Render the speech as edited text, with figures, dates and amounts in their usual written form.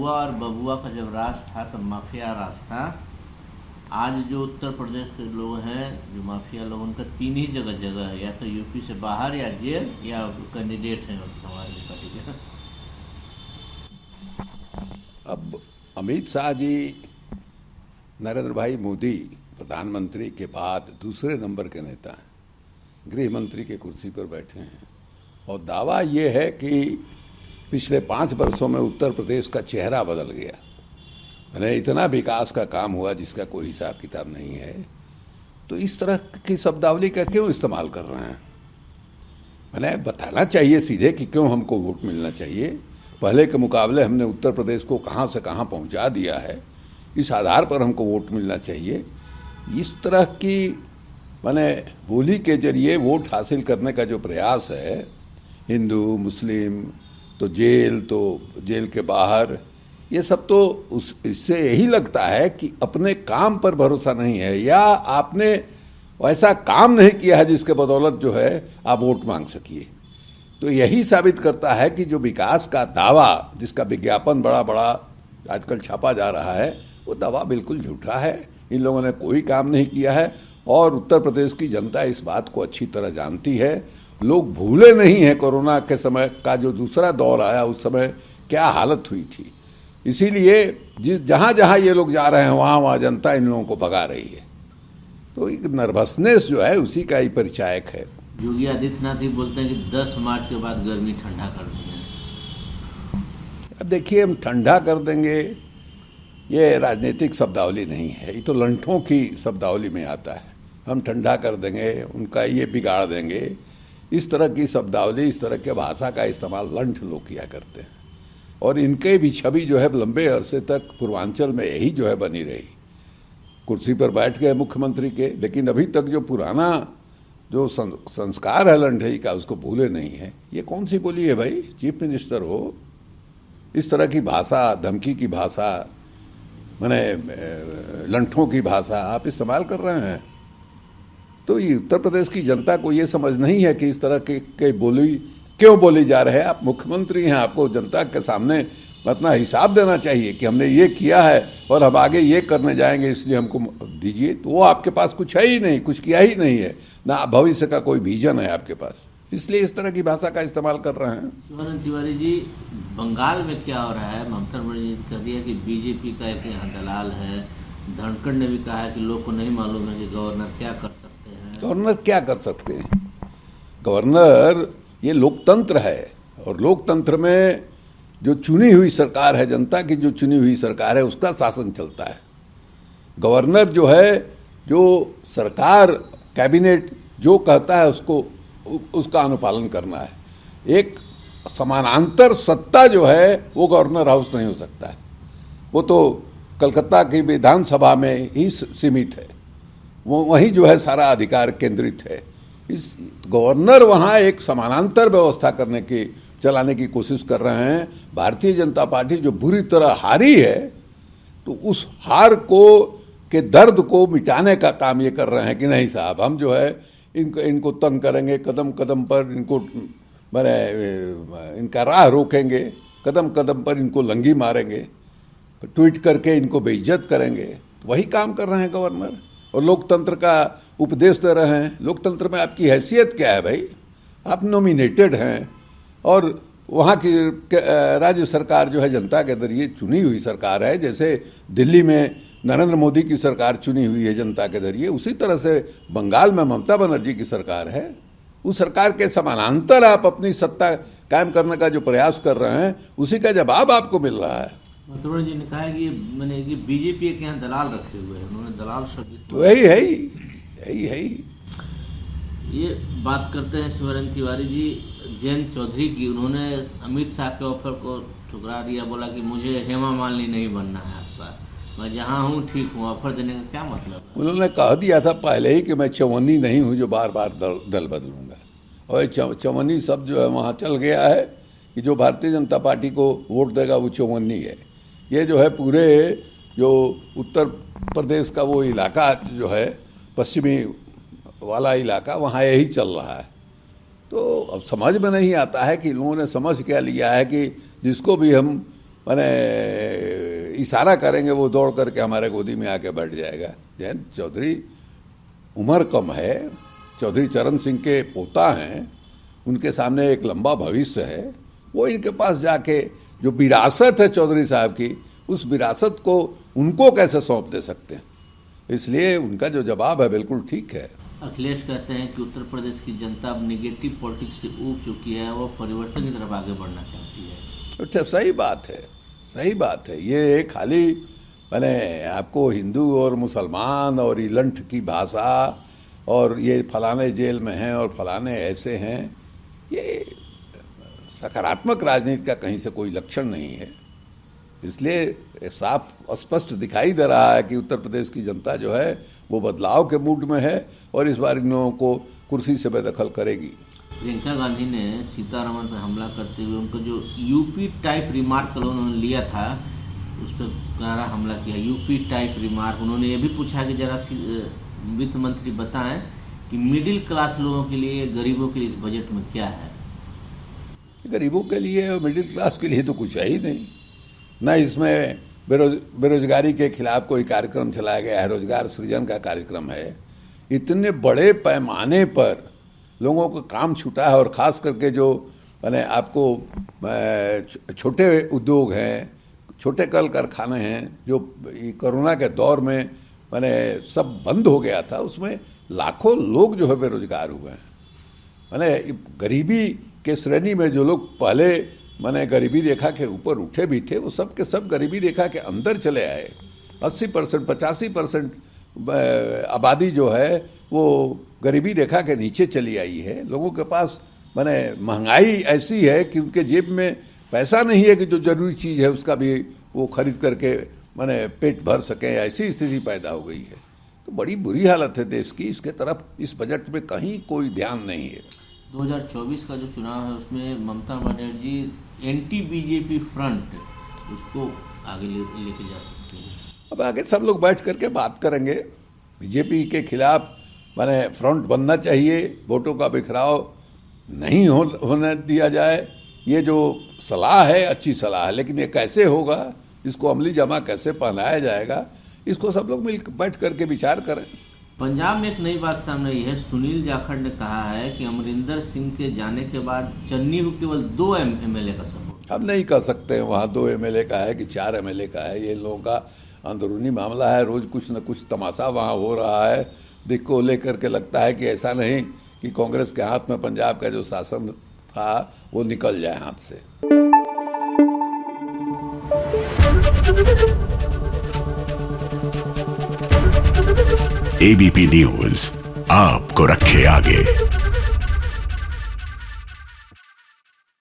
बुआ और बबुआ का जब राज था तब माफिया राज था। आज जो उत्तर प्रदेश के लोग हैं, जो माफिया लोग, उनका तीन ही जगह जगह है, या तो यूपी से बाहर, या जेल, या कैंडिडेट हैं समाजवादी पार्टी के। अब अमित शाह जी नरेंद्र भाई मोदी प्रधानमंत्री के बाद दूसरे नंबर के नेता हैं, गृह मंत्री की कुर्सी पर बैठे हैं और दावा ये है कि पिछले 5 वर्षों में उत्तर प्रदेश का चेहरा बदल गया। मैंने इतना विकास का काम हुआ जिसका कोई हिसाब किताब नहीं है। तो इस तरह की शब्दावली का क्यों इस्तेमाल कर रहे हैं? मैंने बताना चाहिए सीधे कि क्यों हमको वोट मिलना चाहिए। पहले के मुकाबले हमने उत्तर प्रदेश को कहाँ से कहाँ पहुँचा दिया है, इस आधार पर हमको वोट मिलना चाहिए। इस तरह की मैंने बोली के जरिए वोट हासिल करने का जो प्रयास है, हिंदू मुस्लिम तो जेल के बाहर, ये सब तो इससे यही लगता है कि अपने काम पर भरोसा नहीं है, या आपने ऐसा काम नहीं किया है जिसके बदौलत जो है आप वोट मांग सकिए। तो यही साबित करता है कि जो विकास का दावा, जिसका विज्ञापन बड़ा बड़ा आजकल छापा जा रहा है, वो दावा बिल्कुल झूठा है। इन लोगों ने कोई काम नहीं किया है और उत्तर प्रदेश की जनता इस बात को अच्छी तरह जानती है। लोग भूले नहीं हैं कोरोना के समय का जो दूसरा दौर आया, उस समय क्या हालत हुई थी। इसीलिए जहाँ जहाँ ये लोग जा रहे हैं वहाँ वहाँ जनता इन लोगों को भगा रही है। तो एक नर्वसनेस जो है उसी का ही परिचायक है। योगी आदित्यनाथ ही बोलते हैं कि 10 मार्च के बाद गर्मी ठंडा कर देंगे। अब देखिए, हम ठंडा कर देंगे, ये राजनीतिक शब्दावली नहीं है, ये तो लंठों की शब्दावली में आता है। हम ठंडा कर देंगे, उनका ये बिगाड़ देंगे, इस तरह की शब्दावली, इस तरह के भाषा का इस्तेमाल लंठ लोग किया करते हैं। और इनके भी छवि जो है लंबे अरसे तक पूर्वांचल में यही जो है बनी रही। कुर्सी पर बैठ गए मुख्यमंत्री के, लेकिन अभी तक जो पुराना जो संस्कार है लंढई का, उसको भूले नहीं है। ये कौन सी बोली है भाई? चीफ मिनिस्टर हो, इस तरह की भाषा, धमकी की भाषा, माने लंठों की भाषा आप इस्तेमाल कर रहे हैं। तो ये उत्तर प्रदेश की जनता को ये समझ नहीं है कि इस तरह के बोली क्यों बोली जा रहे हैं। आप मुख्यमंत्री हैं, आपको जनता के सामने अपना हिसाब देना चाहिए कि हमने ये किया है और हम आगे ये करने जाएंगे, इसलिए हमको दीजिए। तो वो आपके पास कुछ है ही नहीं, कुछ किया ही नहीं है, ना भविष्य का कोई विजन है आपके पास, इसलिए इस तरह की भाषा का इस्तेमाल कर रहे हैं। शिवानंद तिवारी जी, बंगाल में क्या हो रहा है? ममता बनर्जी ने कह दिया कि बीजेपी का एक यहाँ दलाल है। धनखड़ ने भी कहा है कि लोग को नहीं मालूम है कि गवर्नर क्या कर सकते हैं। गवर्नर क्या कर सकते हैं? गवर्नर, ये लोकतंत्र है और लोकतंत्र में जो चुनी हुई सरकार है, जनता की जो चुनी हुई सरकार है, उसका शासन चलता है। गवर्नर जो है, जो सरकार कैबिनेट जो कहता है उसका अनुपालन करना है। एक समानांतर सत्ता जो है वो गवर्नर हाउस नहीं हो सकता है। वो तो कलकत्ता की विधानसभा में ही सीमित है, वो वहीं जो है सारा अधिकार केंद्रित है। इस गवर्नर वहाँ एक समानांतर व्यवस्था चलाने की कोशिश कर रहे हैं। भारतीय जनता पार्टी जो बुरी तरह हारी है, तो उस हार के दर्द को मिटाने का काम ये कर रहे हैं कि नहीं साहब, हम जो है इनको तंग करेंगे, कदम कदम पर इनका राह रोकेंगे, कदम कदम पर इनको लंगी मारेंगे, ट्वीट करके इनको बेइज्जत करेंगे। तो वही काम कर रहे हैं गवर्नर, और लोकतंत्र का उपदेश दे रहे हैं। लोकतंत्र में आपकी हैसियत क्या है भाई? आप नॉमिनेटेड हैं और वहाँ की राज्य सरकार जो है जनता के जरिए चुनी हुई सरकार है। जैसे दिल्ली में नरेंद्र मोदी की सरकार चुनी हुई है जनता के जरिए, उसी तरह से बंगाल में ममता बनर्जी की सरकार है। उस सरकार के समानांतर आप अपनी सत्ता कायम करने का जो प्रयास कर रहे हैं, उसी का जवाब आपको मिल रहा है। ममता जी ने कहा है कि मैंने बीजेपी के यहाँ दलाल रखे हुए हैं, उन्होंने दलाल शब्द तो यही है। ये बात करते हैं शिवरंजन तिवारी जी जयंत चौधरी की। उन्होंने अमित शाह के ऑफर को ठुकरा दिया, बोला कि मुझे हेमा मालिनी नहीं बनना है आपका, मैं जहाँ हूँ ठीक हूँ। ऑफर देने का क्या मतलब? उन्होंने कह दिया था पहले ही कि मैं चवन्नी नहीं हूँ जो बार बार दल बदलूंगा, और चवन्नी शब्द जो है वहाँ चल गया है कि जो भारतीय जनता पार्टी को वोट देगा वो चवन्नी है। ये जो है पूरे जो उत्तर प्रदेश का वो इलाका जो है, पश्चिमी वाला इलाका, वहाँ यही चल रहा है। तो अब समझ में नहीं आता है कि लोगों ने समझ क्या लिया है कि जिसको भी हम मैंने इशारा करेंगे वो दौड़ करके हमारे गोदी में आके बैठ जाएगा। जयंत चौधरी उम्र कम है, चौधरी चरण सिंह के पोता हैं, उनके सामने एक लंबा भविष्य है। वो इनके पास जाके जो विरासत है चौधरी साहब की, उस विरासत को उनको कैसे सौंप दे सकते हैं? इसलिए उनका जो जवाब है बिल्कुल ठीक है। अखिलेश कहते हैं कि उत्तर प्रदेश की जनता अब निगेटिव पॉलिटिक्स से ऊब चुकी है, वो परिवर्तन की तरफ आगे बढ़ना चाहती है। अच्छा, सही बात है, सही बात है। ये खाली मैंने आपको हिंदू और मुसलमान और इलंठ की भाषा और ये फलाने जेल में हैं और फलाने ऐसे हैं, ये सकारात्मक राजनीति का कहीं से कोई लक्षण नहीं है। इसलिए साफ स्पष्ट दिखाई दे रहा है कि उत्तर प्रदेश की जनता जो है वो बदलाव के मूड में है और इस बार इन लोगों को कुर्सी से बेदखल करेगी। प्रियंका गांधी ने सीतारमण पर हमला करते हुए उनको जो यूपी टाइप रिमार्क उन्होंने लिया था, उस पर करारा हमला किया। UP type remark. उन्होंने ये भी पूछा कि जरा वित्त मंत्री बताएं कि मिडिल क्लास लोगों के लिए, गरीबों के लिए इस बजट में क्या है। गरीबों के लिए और मिडिल क्लास के लिए तो कुछ है ही नहीं। न इसमें बेरोजगारी के खिलाफ कोई कार्यक्रम चलाया गया है, रोजगार सृजन का कार्यक्रम है। इतने बड़े पैमाने पर लोगों को काम छूटा है और ख़ास करके जो मैंने आपको छोटे उद्योग हैं, छोटे कल कारखाने हैं, जो कोरोना के दौर में मैंने सब बंद हो गया था, उसमें लाखों लोग जो है बेरोजगार हुए हैं। मैंने गरीबी के श्रेणी में जो लोग पहले मैंने गरीबी रेखा के ऊपर उठे भी थे, वो सब के सब गरीबी रेखा के अंदर चले आए। 80% 85% आबादी जो है वो गरीबी रेखा के नीचे चली आई है। लोगों के पास मैंने महंगाई ऐसी है कि उनके जेब में पैसा नहीं है कि जो जरूरी चीज़ है उसका भी वो खरीद करके मैंने पेट भर सकें, ऐसी स्थिति पैदा हो गई है। तो बड़ी बुरी हालत है देश की। इसके तरफ इस बजट में कहीं कोई ध्यान नहीं है। 2024 का जो चुनाव है उसमें Mamata Banerjee anti BJP front, उसको आगे लेके जा सकते हैं। अब आगे सब लोग बैठ करके बात करेंगे। बीजेपी के खिलाफ मैंने फ्रंट बनना चाहिए, वोटों का बिखराव नहीं होने दिया जाए। ये जो सलाह है अच्छी सलाह है, लेकिन ये कैसे होगा, इसको अमली जमा कैसे पहनाया जाएगा, इसको सब लोग मिल बैठ करके विचार करें। पंजाब में एक नई बात सामने आई है। सुनील जाखड़ ने कहा है कि अमरिंदर सिंह के जाने के बाद चन्नी को केवल 2 एमएलए का सपोर्ट। अब नहीं कह सकते हैं वहाँ 2 एमएलए का है कि 4 एमएलए का है। ये लोगों का अंदरूनी मामला है। रोज कुछ न कुछ तमाशा वहाँ हो रहा है। दिख को लेकर के लगता है कि ऐसा नहीं कि कांग्रेस के हाथ में पंजाब का जो शासन था वो निकल जाए हाथ से। एबीपी न्यूज आपको रखे आगे।